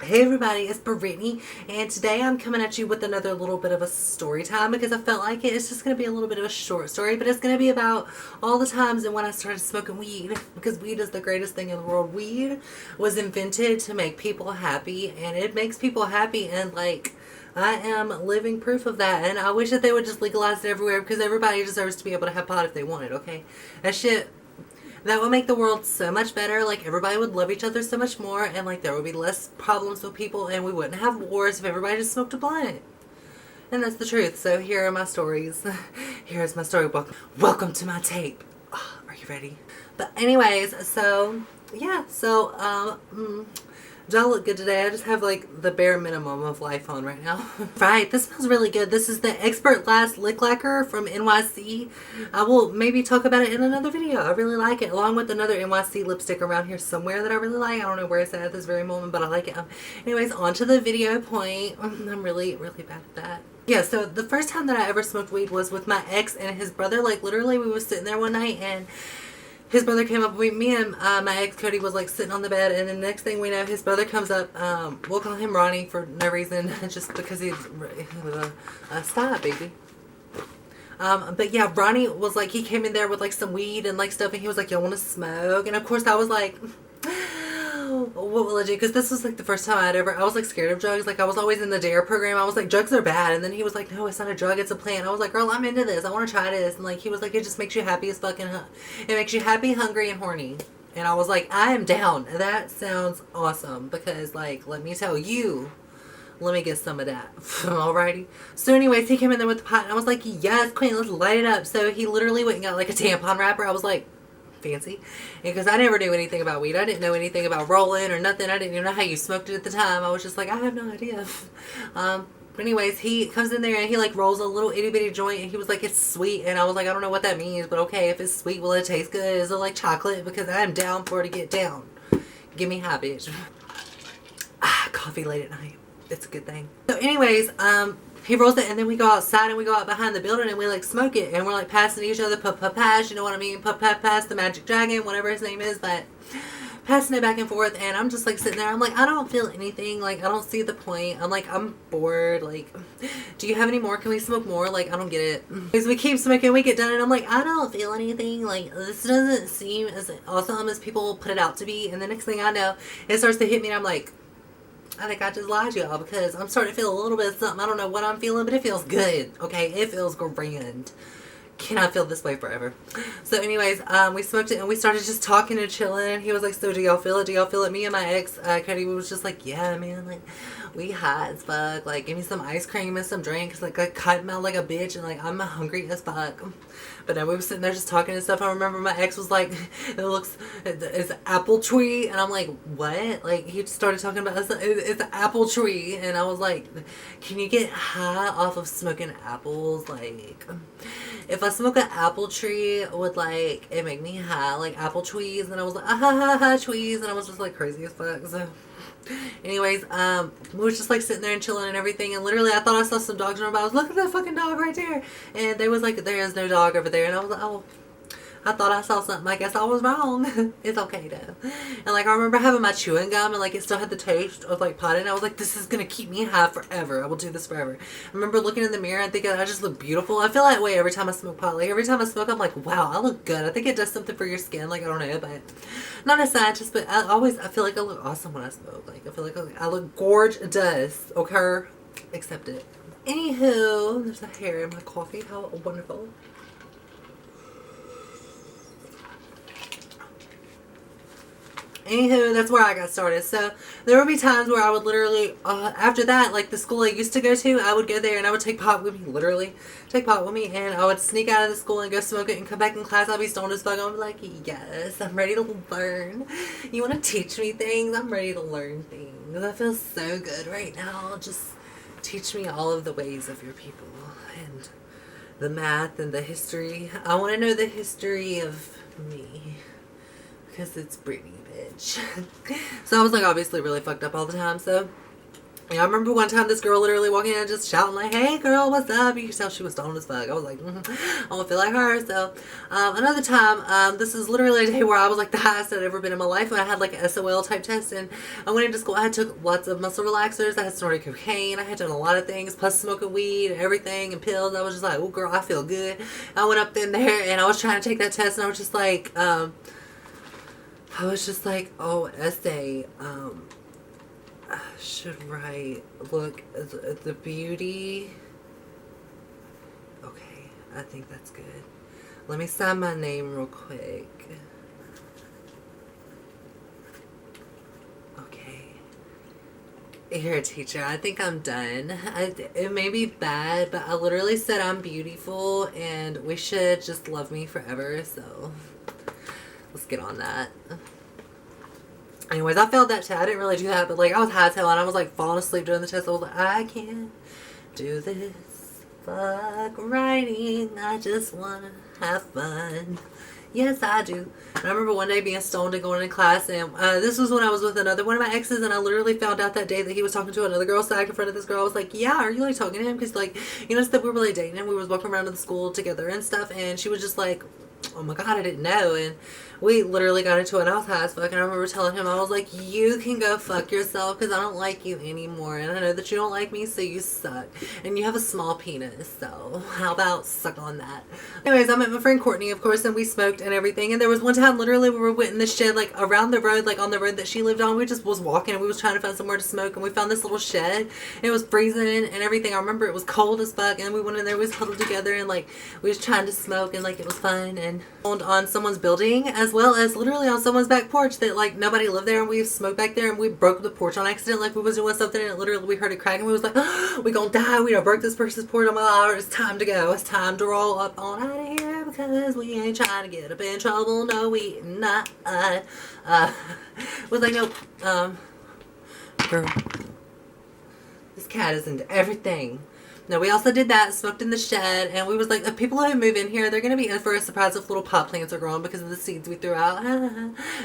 Hey everybody, it's Brittany, and today I'm coming at you with another little bit of a story time because I felt like it. It's just going to be a little bit of a short story, but it's going to be about all the times and when I started smoking weed, because weed is the greatest thing in the world. Weed was invented to make people happy, and it makes people happy, and like, I am living proof of that, and I wish that they would just legalize it everywhere because everybody deserves to be able to have pot if they want it, okay? That would make the world so much better. Like, everybody would love each other so much more, and like there would be less problems with people, and we wouldn't have wars if everybody just smoked a blunt. And that's the truth. So here are my stories. Here's my story. Welcome to my tape. Oh, are you ready? But anyways, so yeah, do I look good today? I just have like the bare minimum of life on right now. Right, this smells really good. This is the Expert Last Lick Lacquer from NYC. I will maybe talk about it in another video. I really like it, along with another NYC lipstick around here somewhere that I really like. I don't know where it's at this very moment, but I like it. Anyways, on to the video point. I'm really bad at that. Yeah, so the first time that I ever smoked weed was with my ex and his brother. Like, literally, we were sitting there one night, and his brother came up. Me and my ex Cody was like sitting on the bed, and the next thing we know, his brother comes up. We'll call him Ronnie for no reason, just because he was a stop, baby. But yeah, Ronnie was like, he came in there with like some weed and like stuff, and he was like, "Y'all want to smoke?" And of course, I was like, what will I do? Because this was like the first time I was like scared of drugs. Like, I was always in the DARE program. I was like, drugs are bad. And then he was like, no, it's not a drug, it's a plant. I was like, girl, I'm into this. I want to try this. And like, he was like, it just makes you happy as fucking, it makes you happy, hungry, and horny. And I was like, I am down. That sounds awesome. Because like, let me tell you, let me get some of that. Alrighty. So anyways, he came in there with the pot, and I was like, yes, queen, let's light it up. So he literally went and got like a tampon wrapper. I was like, fancy, because I never knew anything about weed. I didn't know anything about rolling or nothing. I didn't even know how you smoked it at the time. I was just like, I have no idea. But anyways, he comes in there and he like rolls a little itty bitty joint, and he was like, it's sweet. And I was like, I don't know what that means, but okay, if it's sweet, will it taste good? Is it like chocolate? Because I'm down for it to get down. Give me high, bitch. Coffee late at night, it's a good thing. So anyways, he rolls it, and then we go outside and we go out behind the building and we like smoke it, and we're like passing each other pass, you know what I mean? Pass the magic dragon, whatever his name is, but passing it back and forth. And I'm just like sitting there, I'm like, I don't feel anything, like I don't see the point. I'm like, I'm bored. Like, do you have any more? Can we smoke more? Like, I don't get it. Because we keep smoking, we get done, and I'm like, I don't feel anything. Like, this doesn't seem as awesome as people put it out to be. And the next thing I know, it starts to hit me, and I'm like, I think I just lied to y'all, because I'm starting to feel a little bit of something. I don't know what I'm feeling, but it feels good. Okay, it feels grand. Can I feel this way forever? So anyways, we smoked it, and we started just talking and chilling, and he was like, so do y'all feel it? Do y'all feel it? Me and my ex, Cody, was just like, yeah, man, like, we hot as fuck. Like, give me some ice cream and some drinks. Like, I cotton mouth like a bitch, and like, I'm hungry as fuck. But then we were sitting there just talking and stuff. I remember my ex was like, it's apple tree. And I'm like, what? Like, he started talking about, it's an apple tree. And I was like, can you get high off of smoking apples? Like, if I smoke an apple tree, would like it make me high? Like apple trees? And I was like, trees. And I was just like crazy as fuck. So anyways, we was just like sitting there and chilling and everything, and literally I thought I saw some dogs run by. I was, look at that fucking dog right there, and they was like, there is no dog over there. And I was like, oh, I thought I saw something. I guess I was wrong. It's okay though. And like, I remember having my chewing gum, and like it still had the taste of like pot, and I was like, this is gonna keep me high forever. I will do this forever. I remember looking in the mirror and thinking I just look beautiful. I feel that way every time I smoke pot. Like, every time I smoke, I'm like, wow, I look good. I think it does something for your skin. Like, I don't know, but not a scientist, but I feel like I look awesome when I smoke. Like, I feel like I look gorgeous. Okay, accept it. Anywho, there's a hair in my coffee. How wonderful. Anywho, that's where I got started. So there would be times where I would literally, after that, like the school I used to go to, I would go there and I would take pot with me, literally take pot with me, and I would sneak out of the school and go smoke it and come back in class. I'd be stoned as fuck. I'd be like, yes, I'm ready to learn. You want to teach me things? I'm ready to learn things. I feel so good right now. Just teach me all of the ways of your people and the math and the history. I want to know the history of me, because it's Britney, bitch. So I was like obviously really fucked up all the time. So Yeah, I remember one time this girl literally walking in and just shouting like, "Hey girl, what's up?" You could tell she was stoned as fuck. I was like, I don't feel like her. So another time, this is literally a day where I was like the highest I'd ever been in my life when I had like an SOL type test, and I went into school. I had took lots of muscle relaxers. I had snorted cocaine. I had done a lot of things, plus smoking weed and everything and pills. I was just like, "Oh girl, I feel good." I went up in there and I was trying to take that test, and I was just like, oh, essay. I should write, look at the beauty. Okay, I think that's good. Let me sign my name real quick. Okay. Here, teacher, I think I'm done. It may be bad, but I literally said I'm beautiful and we should just love me forever, so let's get on that. Anyways, I failed that test. I didn't really do that, but like I was hightailing. I was like falling asleep during the test. I was like, I can't do this. Fuck writing. I just wanna have fun. Yes, I do. And I remember one day being stoned and going in class, and this was when I was with another one of my exes, and I literally found out that day that he was talking to another girl. So I in front of this girl, I was like, "Yeah, are you like talking to him?" Because like, you know, that we were really dating, and we was walking around to the school together and stuff. And she was just like, "Oh my god, I didn't know." And we literally got into it, and I was high as fuck, and I remember telling him, I was like, "You can go fuck yourself because I don't like you anymore, and I know that you don't like me, so you suck, and you have a small penis, so how about suck on that?" Anyways, I met my friend Courtney, of course, and we smoked and everything, and there was one time literally we went in the shed, like around the road, like on the road that she lived on. We just was walking, and we was trying to find somewhere to smoke, and we found this little shed, and it was freezing and everything. I remember it was cold as fuck, and we went in there, we was huddled together, and like we was trying to smoke, and like it was fun, and on someone's building as well as literally on someone's back porch that like nobody lived there, and we smoked back there, and we broke the porch on accident. Like we was doing something, and it literally we heard it crack, and we was like, "Oh, we gonna die. We done broke this person's porch. Oh my god, it's time to go. It's time to roll up on out of here because we ain't trying to get up in trouble. No, we not." Was like, "Nope, girl, this cat is into everything." No, we also did that, smoked in the shed, and we was like, the people who move in here, they're going to be in for a surprise if little pot plants are growing because of the seeds we threw out.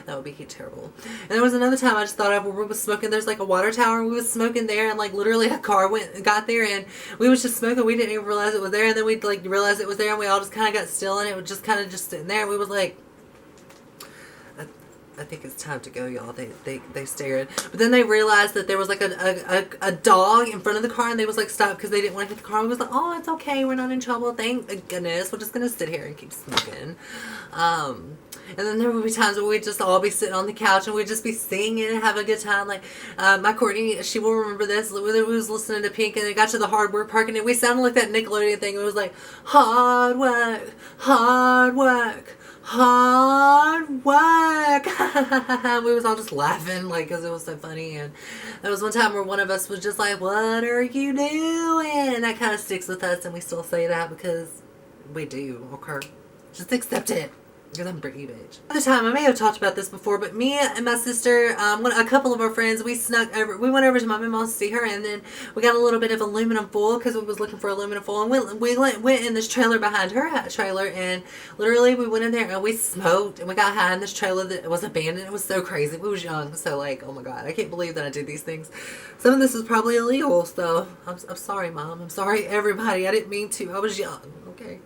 That would be terrible. And there was another time I just thought of where we was smoking. There's like a water tower, and we was smoking there, and like literally a car got there, and we was just smoking. We didn't even realize it was there, and then we like realized it was there, and we all just kind of got still, and it was just kind of just sitting there, and we was like, I think it's time to go, y'all. They stared. But then they realized that there was like a dog in front of the car, and they was like, stop, because they didn't want to hit the car. We was like, "Oh, it's okay. We're not in trouble. Thank goodness. We're just going to sit here and keep smoking." And then there would be times where we'd just all be sitting on the couch, and we'd just be singing and having a good time. Like, my Courtney, she will remember this. We was listening to Pink, and it got to the hard work part, and we sounded like that Nickelodeon thing. It was like, hard work, hard work, hard work. We was all just laughing, like, because it was so funny. And there was one time where one of us was just like, "What are you doing?" And that kind of sticks with us, and we still say that because we do. Okay, just accept it. Because I'm Britney bitch. Other time, I may have talked about this before, but me and my sister, a couple of our friends, we went over to my mama's to see her, and then we got a little bit of aluminum foil because we was looking for aluminum foil, and we went in this trailer behind her trailer, and literally we went in there and we smoked, and we got high in this trailer that was abandoned. It was so crazy. We was young, so like, oh my god, I can't believe that I did these things. Some of this is probably illegal, so I'm sorry, Mom. I'm sorry, everybody. I didn't mean to. I was young. Okay.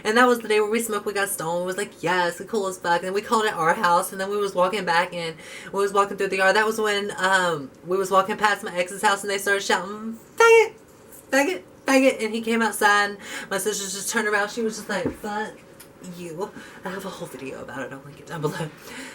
And that was the day where we smoked, we got stoned. It was like, yes, the cool as fuck. And we called it our house. And then we was walking back, and we was walking through the yard. That was when we was walking past my ex's house, and they started shouting, "Faggot, faggot, faggot." And he came outside, and my sister just turned around. She was just like, "Fuck you." I have a whole video about it. I'll link it down below.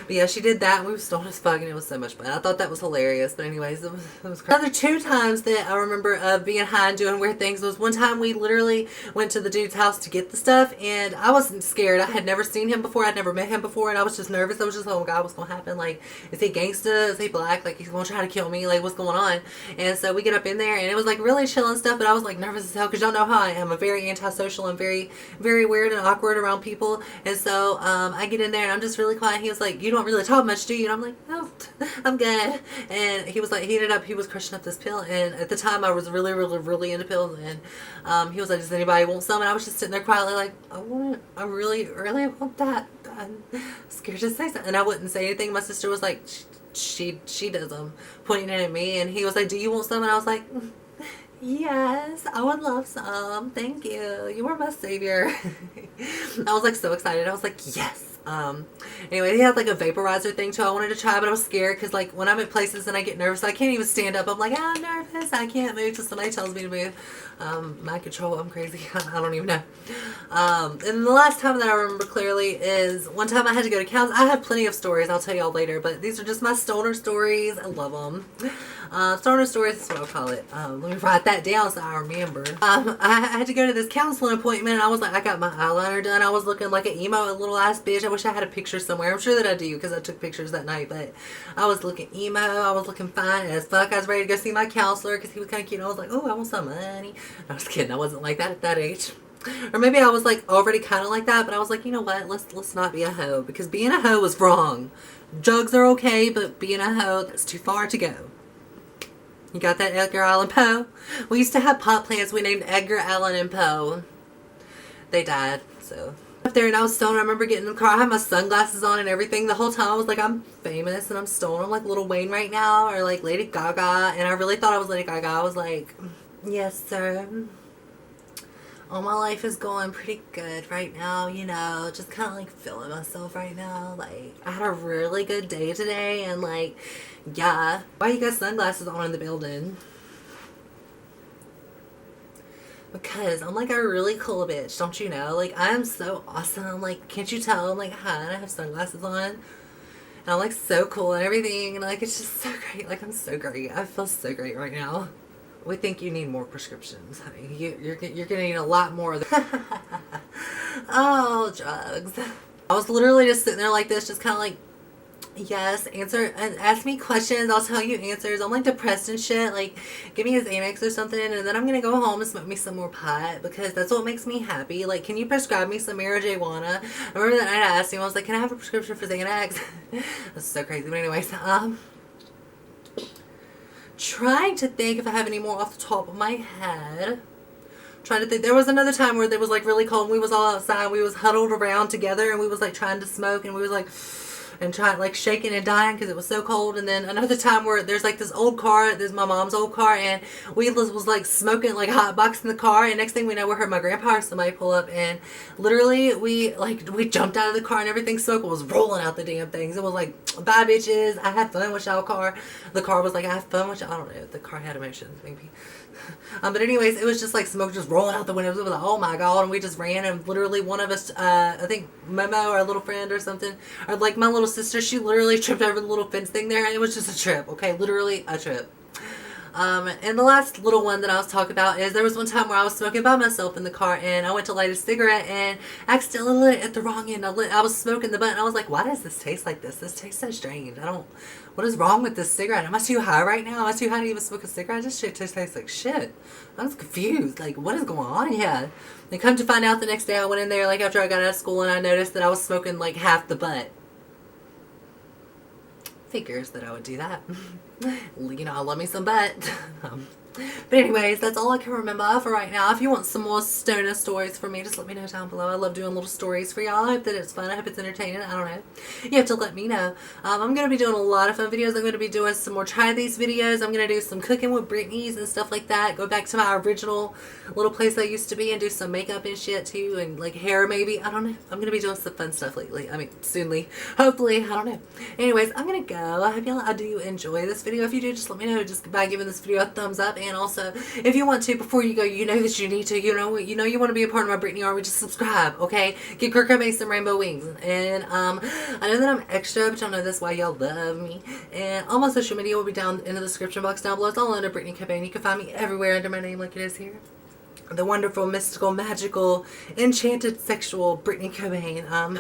But yeah, she did that, and we were stoned as fuck, and it was so much fun. I thought that was hilarious. But anyways, it was crazy. Another 2 times that I remember of being high and doing weird things was one time we literally went to the dude's house to get the stuff, and I wasn't scared. I had never seen him before. I'd never met him before, and I was just nervous. I was just like, "Oh god, what's gonna happen? Like, is he gangsta? Is he black? Like, he's gonna try to kill me? Like, what's going on?" And so we get up in there, and it was like really chill and stuff, but I was like nervous as hell because y'all know how I am. I'm very antisocial and very, very weird and awkward around people. And so I get in there, and I'm just really quiet. He was like, "You don't really talk much, do you?" And I'm like, "No, I'm good." And he was like, he was crushing up this pill, and at the time I was really, really, really into pills, and he was like, "Does anybody want some?" And I was just sitting there quietly like, "I want it. I really, really want that. I'm scared to say something." And I wouldn't say anything. My sister was like, she does them, pointing at me, and he was like, do you want some? And I was like, yes, I would love some. Thank you. You are my savior. I was like so excited. I was like, yes. Anyway, he had like a vaporizer thing too I wanted to try, but I was scared because like when I'm at places and I get nervous, I can't even stand up. I'm like, I'm nervous. I can't move till somebody tells me to move. Mind control. I'm crazy. I don't even know. And the last time that I remember clearly is one time I had to go to counts. I have plenty of stories. I'll tell y'all later, but these are just my stoner stories. I love them. Stoner stories is what I'll call it. Let me write that down so I remember. I had to go to this counseling appointment, and I was like, I got my eyeliner done. I was looking like an emo, a little ass bitch. I wish I had a picture somewhere. I'm sure that I do because I took pictures that night, but I was looking emo. I was looking fine as fuck. I was ready to go see my counselor because he was kind of cute. And I was like, oh, I want some money. No, I was kidding. I wasn't like that at that age. Or maybe I was like already kind of like that, but I was like, you know what? Let's not be a hoe, because being a hoe was wrong. Drugs are okay, but being a hoe, that's too far to go. You got that, Edgar Allan Poe? We used to have pot plants we named Edgar Allan and Poe. They died, so. Up there and I was stoned. I remember getting in the car. I had my sunglasses on and everything. The whole time I was like, I'm famous and I'm stoned. I'm like Lil Wayne right now, or like Lady Gaga. And I really thought I was Lady Gaga. I was like, yes, sir. All my life is going pretty good right now, you know, just kind of like feeling myself right now. Like, I had a really good day today, and like, yeah. Why you got sunglasses on in the building? Because I'm like a really cool bitch, don't you know? Like, I am so awesome. Like, can't you tell? I'm like, hi, and I have sunglasses on. And I'm like so cool and everything, and like, it's just so great. Like, I'm so great. I feel so great right now. We think you need more prescriptions, honey. You're going to need a lot more of them. Oh, drugs. I was literally just sitting there like this, just kind of like, yes, answer and ask me questions. I'll tell you answers. I'm like depressed and shit. Like, give me his Amex or something, and then I'm going to go home and smoke me some more pot, because that's what makes me happy. Like, can you prescribe me some marijuana? I remember that night I asked him, I was like, can I have a prescription for Xanax? That's so crazy. But anyways, trying to think if I have any more off the top of my head. Trying to think. There was another time where it was like really cold and we was all outside. We was huddled around together and we was like trying to smoke, and we was like, and trying like shaking and dying because it was so cold. And then another time where there's like this old car, there's my mom's old car, and we was like smoking, like hot box in the car, and next thing we know, we heard my grandpa or somebody pull up, and literally we jumped out of the car and everything. Smoke was rolling out the damn things. It was like, bye bitches, I had fun with y'all car. The car was like, I have fun with y'all. I don't know, the car had emotions maybe. But anyways, it was just like smoke just rolling out the windows. It was like, oh my god. And we just ran, and literally one of us, I think Momo, our little friend or something, or like my little sister, she literally tripped over the little fence thing there, and it was just a trip. Okay, literally a trip. And the last little one that I was talking about is there was one time where I was smoking by myself in the car, and I went to light a cigarette and accidentally lit it at the wrong end. I was smoking the butt, and I was like, why does this taste like this? This tastes so strange. What is wrong with this cigarette? Am I too high right now? Am I too high to even smoke a cigarette? This shit tastes like shit. I was confused. Like, what is going on here? And come to find out the next day I went in there, like after I got out of school, and I noticed that I was smoking like half the butt. Figures that I would do that. You know, I love me some butt. But anyways, that's all I can remember for right now. If you want some more stoner stories from me, just let me know down below. I love doing little stories for y'all. I hope that it's fun. I hope it's entertaining. I don't know. You have to let me know. I'm going to be doing a lot of fun videos. I'm going to be doing some more try these videos. I'm going to do some cooking with Britney's and stuff like that. Go back to my original little place I used to be and do some makeup and shit too, and like hair maybe. I don't know. I'm going to be doing some fun stuff lately. I mean, soonly. Hopefully. I don't know. Anyways, I'm going to go. I hope y'all do enjoy this video. If you do, just let me know just by giving this video a thumbs up. And also, if you want to, before you go, you know that you need to, you know you want to be a part of my Britney army, just subscribe, okay? Get Kurt Cobain some rainbow wings. And I know that I'm extra, but y'all know that's why y'all love me. And all my social media will be down in the description box down below. It's all under Britney Cobain. You can find me everywhere under my name like it is here. The wonderful, mystical, magical, enchanted, sexual Britney Cobain. I'm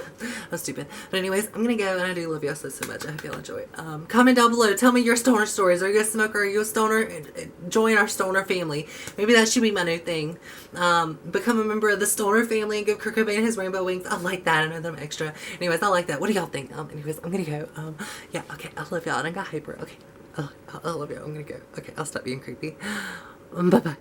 stupid. But anyways, I'm going to go, and I do love y'all so much. I hope y'all enjoy it. Comment down below. Tell me your stoner stories. Are you a smoker? Are you a stoner? Join our stoner family. Maybe that should be my new thing. Become a member of the stoner family and give Kurt Cobain his rainbow wings. I like that. I know that I'm extra. Anyways, I like that. What do y'all think? Anyways, I'm going to go. Yeah, okay. I love y'all. And I got hyper. Okay. I love y'all. I'm going to go. Okay, I'll stop being creepy. Bye-bye.